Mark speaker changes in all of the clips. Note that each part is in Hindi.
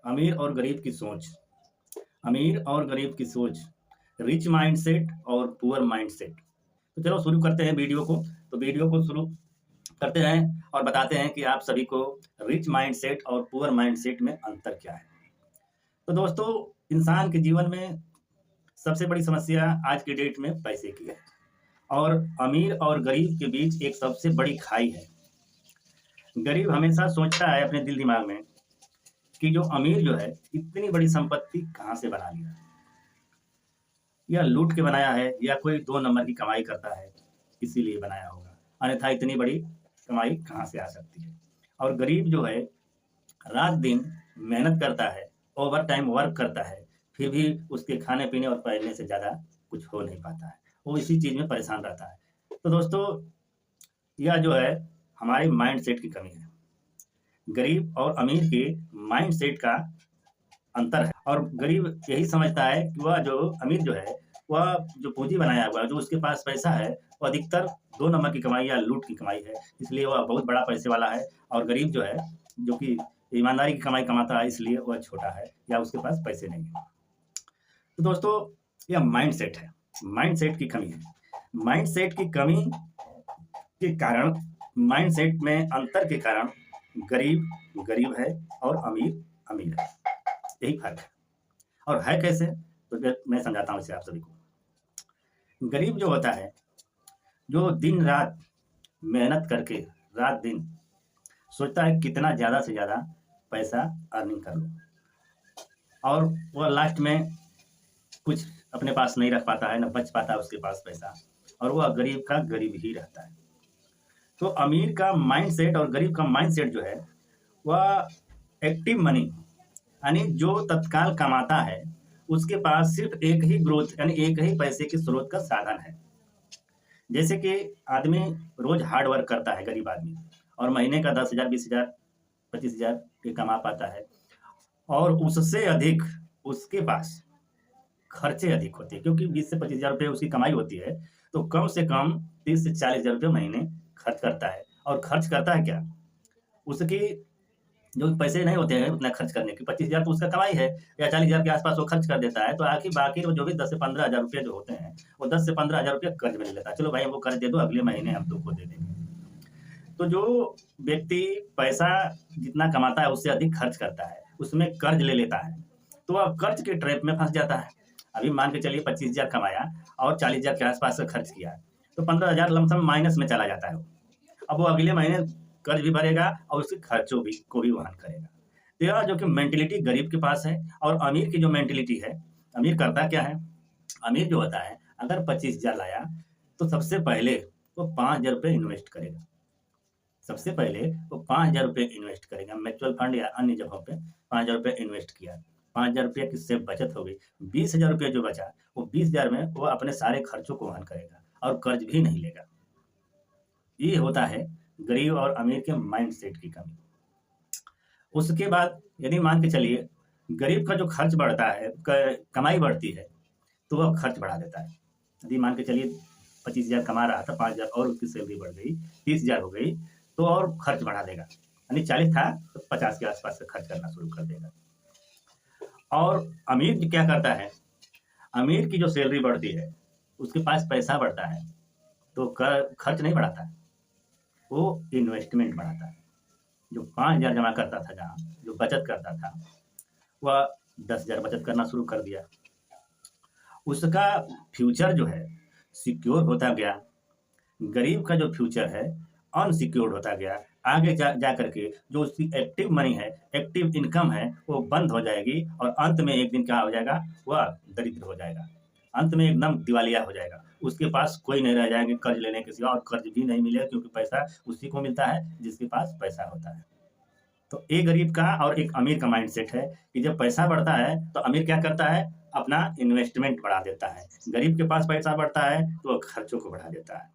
Speaker 1: अमीर और गरीब की सोच। अमीर और गरीब की सोच, रिच माइंडसेट और पुअर माइंडसेट। तो चलो शुरू करते हैं वीडियो को। तो वीडियो को शुरू करते हैं और बताते हैं कि आप सभी को रिच माइंडसेट और पुअर माइंडसेट में अंतर क्या है। तो दोस्तों, इंसान के जीवन में सबसे बड़ी समस्या आज की डेट में पैसे की है और अमीर और गरीब के बीच एक सबसे बड़ी खाई है। गरीब हमेशा सोचता है अपने दिल दिमाग में कि जो अमीर जो है इतनी बड़ी संपत्ति कहाँ से बना लिया, या लूट के बनाया है, या कोई 2 नंबर की कमाई करता है इसीलिए बनाया होगा, अन्यथा इतनी बड़ी कमाई कहाँ से आ सकती है। और गरीब जो है रात दिन मेहनत करता है, ओवर टाइम वर्क करता है, फिर भी उसके खाने पीने और पहनने से ज़्यादा कुछ हो नहीं पाता है, वो इसी चीज़ में परेशान रहता है। तो दोस्तों, यह जो है हमारी माइंड सेट की कमी है। गरीब और अमीर के माइंड सेट का अंतर है। और गरीब यही समझता है कि वह जो अमीर जो है, वह जो पूंजी बनाया हुआ है, जो उसके पास पैसा है, वो अधिकतर 2 नंबर की कमाई या लूट की कमाई है, इसलिए वह बहुत बड़ा पैसे वाला है। और गरीब जो है, जो कि ईमानदारी की कमाई कमाता है, इसलिए वह छोटा है या उसके पास पैसे नहीं है। तो दोस्तों, यह माइंड सेट है, माइंड सेट की कमी है। माइंड सेट की कमी के कारण, माइंड सेट में अंतर के कारण गरीब गरीब है और अमीर अमीर है। यही फर्क है। और है कैसे, तो मैं समझाता हूँ इसे आप सभी को। गरीब जो होता है, जो दिन रात मेहनत करके रात दिन सोचता है कितना ज़्यादा से ज़्यादा पैसा अर्निंग कर लो, और वह लास्ट में कुछ अपने पास नहीं रख पाता है, न बच पाता है उसके पास पैसा, और वह गरीब का गरीब ही रहता है। तो अमीर का माइंडसेट और गरीब का माइंडसेट जो है, वह एक्टिव मनी, यानी जो तत्काल कमाता है, उसके पास सिर्फ एक ही ग्रोथ यानी एक ही पैसे के स्रोत का साधन है। जैसे कि आदमी रोज हार्ड वर्क करता है, गरीब आदमी, और महीने का 10,000, 20,000, 25,000 के कमा पाता है, और उससे अधिक उसके पास खर्चे अधिक होते हैं, क्योंकि 20 से 25,000 रुपये उसकी कमाई होती है, तो कम से कम 30 से 40,000 रुपये महीने खर्च करता है। और खर्च करता है क्या, उसकी जो पैसे नहीं होते हैं उतना खर्च करने की, 25,000 तो उसका कमाई है, या 40,000 के आसपास वो खर्च कर देता है, तो आखिर बाकी वो जो भी 10 से 15,000 रुपये जो होते हैं, वो 10 से 15,000 रुपये कर्ज में ले लेता है। चलो भाई, हमको कर्ज दे दो, अगले महीने हम तुमको दे देंगे। तो जो व्यक्ति पैसा जितना कमाता है उससे अधिक खर्च करता है, उसमें कर्ज ले लेता है, तो वह कर्ज के ट्रैप में फंस जाता है। अभी मान के चलिए 25,000 कमाया और 40,000 के आसपास का खर्च किया, तो 15,000 लमसम माइनस में चला जाता है। अब वो अगले महीने कर्ज भी भरेगा और उसके खर्चों भी को भी वहन करेगा। तो यह जो कि मेंटेलिटी गरीब के पास है। और अमीर की जो मेंटेलिटी है, अमीर करता क्या है, अमीर जो होता है अगर 25,000 लाया, तो सबसे पहले वो 5,000 रुपये इन्वेस्ट करेगा। सबसे पहले वो 5,000 रुपये इन्वेस्ट करेगा म्यूचुअल फंड या अन्य जगहों पे। 5,000 रुपये इन्वेस्ट किया, 5,000 रुपये किससे बचत हो गई, 20,000 रुपये जो बचा, वो 20,000 में वो अपने सारे खर्चों को वहन करेगा और कर्ज भी नहीं लेगा। ये होता है गरीब और अमीर के माइंडसेट की कमी। उसके बाद यदि मान के चलिए गरीब का जो खर्च बढ़ता है, कमाई बढ़ती है, तो वह खर्च बढ़ा देता है। यदि मान के चलिए 25,000 कमा रहा था, 5,000 और उसकी सैलरी बढ़ गई, 30,000 हो गई, तो और खर्च बढ़ा देगा, यानी 40 था तो 50 के आसपास से खर्च करना शुरू कर देगा। और अमीर क्या करता है, अमीर की जो सैलरी बढ़ती है, उसके पास पैसा बढ़ता है, तो खर्च नहीं बढ़ाता है, वो इन्वेस्टमेंट बढ़ाता है। जो 5,000 जमा करता था, जहाँ जो बचत करता था, वह 10,000 बचत करना शुरू कर दिया। उसका फ्यूचर जो है सिक्योर होता गया। गरीब का जो फ्यूचर है अनसिक्योर्ड होता गया। आगे जा करके जो उसकी एक्टिव मनी है, एक्टिव इनकम है, वो बंद हो जाएगी, और अंत में एक दिन क्या हो जाएगा, वह दरिद्र हो जाएगा, अंत में एकदम दिवालिया हो जाएगा। उसके पास कोई नहीं रह जाएगा कर्ज लेने के सिवा, और कर्ज भी नहीं मिलेगा, क्योंकि पैसा उसी को मिलता है जिसके पास पैसा होता है। तो एक गरीब का और एक अमीर का माइंडसेट है कि जब पैसा बढ़ता है तो अमीर क्या करता है, अपना इन्वेस्टमेंट बढ़ा देता है। गरीब के पास पैसा बढ़ता है तो वह खर्चों को बढ़ा देता है।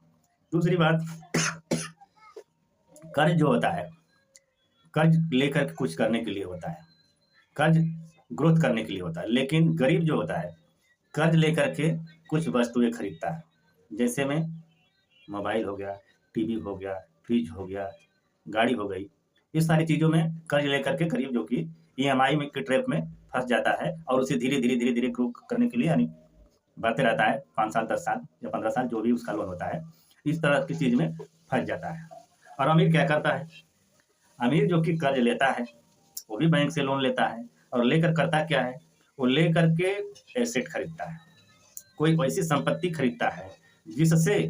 Speaker 1: दूसरी बात, कर्ज जो होता है, कर्ज लेकर के कुछ करने के लिए होता है, कर्ज ग्रोथ करने के लिए होता है। लेकिन गरीब जो होता है कर्ज लेकर के कुछ वस्तुएं खरीदता है, जैसे में मोबाइल हो गया, टीवी हो गया, फ्रिज हो गया, गाड़ी हो गई। इस सारी चीज़ों में कर्ज लेकर के गरीब जो कि ईएमआई में के ट्रैप में फंस जाता है और उसे धीरे धीरे धीरे धीरे ग्रो करने के लिए यानी बढ़ते रहता है 5 साल 10 साल या 15 साल जो भी उसका लोन होता है, इस तरह की चीज़ में फंस जाता है। और अमीर क्या करता है, अमीर जो कि कर्ज लेता है वो भी बैंक से लोन लेता है और लेकर करता क्या है, वो लेकर के एसेट खरीदता है, कोई ऐसी संपत्ति खरीदता है जिससे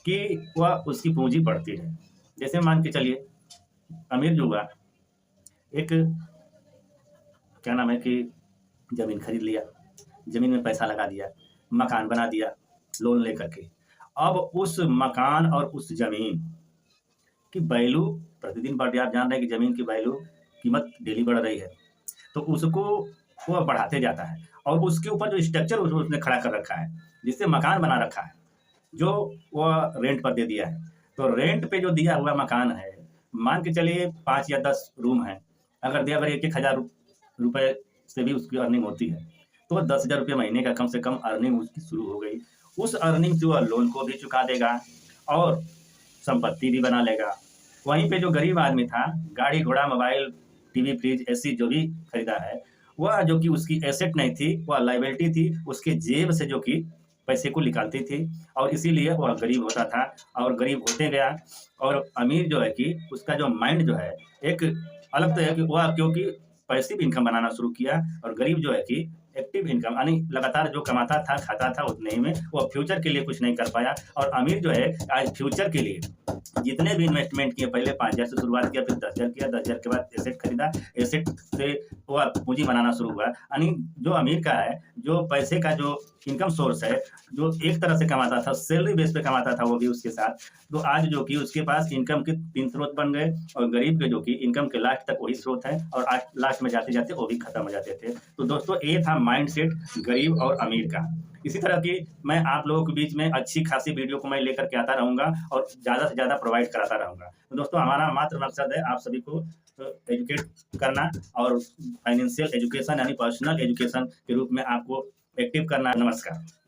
Speaker 1: कि वह उसकी पूंजी बढ़ती है। जैसे मान के चलिए अमीर जो हुआ एक क्या नाम है कि जमीन खरीद लिया, जमीन में पैसा लगा दिया, मकान बना दिया लोन लेकर के। अब उस मकान और उस जमीन की वैल्यू प्रतिदिन बढ़ रही है। आप जान रहे हैं कि जमीन की वैल्यू कीमत डेली बढ़ रही है, तो उसको वह बढ़ाते जाता है और उसके ऊपर जो स्ट्रक्चर उसने खड़ा कर रखा है, जिससे मकान बना रखा है, जो वह रेंट पर दे दिया है। तो रेंट पे जो दिया हुआ मकान है, मान के चलिए 5 या 10 रूम है, अगर दिया अगर 1,000 रुपए से भी उसकी अर्निंग होती है, तो 10,000 रुपये महीने का कम से कम अर्निंग उसकी शुरू हो गई। उस अर्निंग से वह लोन को भी चुका देगा और संपत्ति भी बना लेगा। वहीं पे जो गरीब आदमी था, गाड़ी घोड़ा मोबाइल टीवी फ्रिज एसी जो भी खरीदा है, वह जो कि उसकी एसेट नहीं थी, वह लायबिलिटी थी, उसके जेब से जो कि पैसे को निकालती थी और इसीलिए वह गरीब होता था और गरीब होते गया। और अमीर जो है कि उसका जो माइंड जो है एक अलग तरह की, वह क्योंकि पैसिव इनकम बनाना शुरू किया और गरीब जो है कि एक्टिव इनकम यानी लगातार जो कमाता था खाता था उतने ही में, वो फ्यूचर के लिए कुछ नहीं कर पाया। और अमीर जो है आज फ्यूचर के लिए जितने भी इन्वेस्टमेंट किए, पहले 5,000 से शुरुआत किया, फिर 10,000 किया, 10,000 के बाद एसेट खरीदा, एसेट से वो पूंजी बनाना शुरू हुआ। यानी जो अमीर का है, जो पैसे का जो इनकम सोर्स है, जो एक तरह से कमाता था, सैलरी बेस पे कमाता था वो भी उसके साथ, तो आज जो कि उसके पास इनकम के 3 स्रोत बन गए और गरीब के जो कि इनकम के लास्ट तक वही स्रोत है और आज लास्ट में जाते जाते वो भी खत्म हो जाते थे। तो दोस्तों ये था माइंडसेट गरीब और अमीर का। इसी तरह की मैं आप लोगों के बीच में अच्छी खासी वीडियो को मैं लेकर के आता रहूँगा और ज़्यादा से ज़्यादा प्रोवाइड कराता रहूँगा। तो दोस्तों हमारा मात्र मकसद है आप सभी को एजुकेट करना और फाइनेंशियल एजुकेशन यानी पर्सनल एजुकेशन के रूप में आपको एक्टिव करना। नमस्कार।